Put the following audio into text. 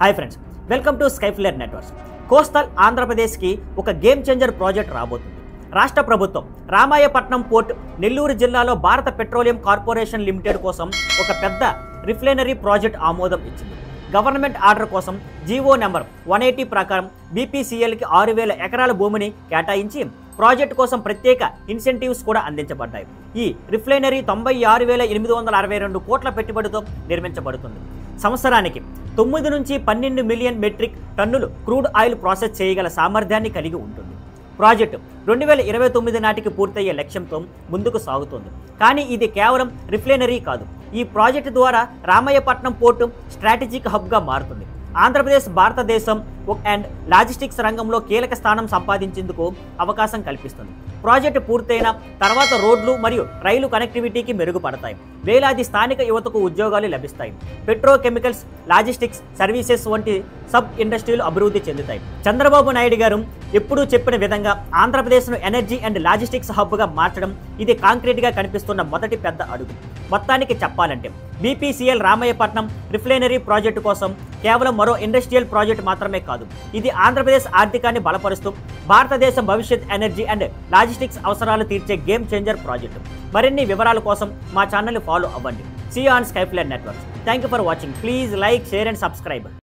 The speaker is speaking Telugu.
Hi friends, welcome to Skyflare networks. Coastal ఆంధ్రప్రదేశ్కి ఒక గేమ్ చేంజర్ ప్రాజెక్ట్ రాబోతుంది. రాష్ట్ర ప్రభుత్వం రామాయపట్నం పోర్ట్ నెల్లూరు జిల్లాలో భారత పెట్రోలియం కార్పొరేషన్ లిమిటెడ్ కోసం ఒక పెద్ద రిఫైనరీ ప్రాజెక్ట్ ఆమోదం ఇచ్చింది. గవర్నమెంట్ ఆర్డర్ కోసం జీవో నెంబర్ 180 ప్రకారం బీపీసీఎల్కి 6,000 ఎకరాల భూమిని కేటాయించి ప్రాజెక్టు కోసం ప్రత్యేక ఇన్సెంటివ్స్ కూడా అందించబడ్డాయి. ఈ రిఫైనరీ 96,862 కోట్ల పెట్టుబడితో నిర్మించబడుతుంది. సంవత్సరానికి 9 నుంచి 12 మిలియన్ మెట్రిక్ టన్నులు క్రూడ్ ఆయిల్ ప్రాసెస్ చేయగల సామర్థ్యాన్ని కలిగి ఉంటుంది. ప్రాజెక్టు 2029 నాటికి పూర్తయ్యే లక్ష్యంతో ముందుకు సాగుతోంది. కానీ ఇది కేవలం రిఫైనరీ కాదు. ఈ ప్రాజెక్టు ద్వారా రామాయపట్నం పోర్టు స్ట్రాటజిక్ హబ్గా మారుతుంది. ఆంధ్రప్రదేశ్ భారతదేశం అండ్ లాజిస్టిక్స్ రంగంలో కీలక స్థానం సంపాదించేందుకు అవకాశం కల్పిస్తుంది. ప్రాజెక్టు పూర్తయిన తర్వాత రోడ్లు మరియు రైలు కనెక్టివిటీకి మెరుగుపడతాయి. వేలాది స్థానిక యువతకు ఉద్యోగాలు లభిస్తాయి. పెట్రోకెమికల్స్, లాజిస్టిక్స్, సర్వీసెస్ వంటి సబ్ ఇండస్ట్రీలు అభివృద్ధి చెందుతాయి. చంద్రబాబు నాయుడు గారు ఎప్పుడూ చెప్పిన విధంగా ఆంధ్రప్రదేశ్ను ఎనర్జీ అండ్ లాజిస్టిక్స్ హబ్గా మార్చడం ఇది కాంక్రీట్గా కనిపిస్తున్న మొదటి పెద్ద అడుగు. మొత్తానికి చెప్పాలంటే బీపీసీఎల్ రామాయపట్నం రిఫైనరీ ప్రాజెక్టు కోసం కేవలం మరో ఇండస్ట్రియల్ ప్రాజెక్టు మాత్రమే కాదు. ఇది ఆంధ్రప్రదేశ్ ఆర్థికాన్ని బలపరుస్తూ భారతదేశం భవిష్యత్ ఎనర్జీ అండ్ లాజిస్టిక్స్ అవసరాలు తీర్చే గేమ్ చేంజర్ ప్రాజెక్టు. మరిన్ని వివరాల కోసం మా ఛానల్ని ఫాలో అవ్వండి. See you on Skyflare networks. Thank you for watching. Please like, share and subscribe.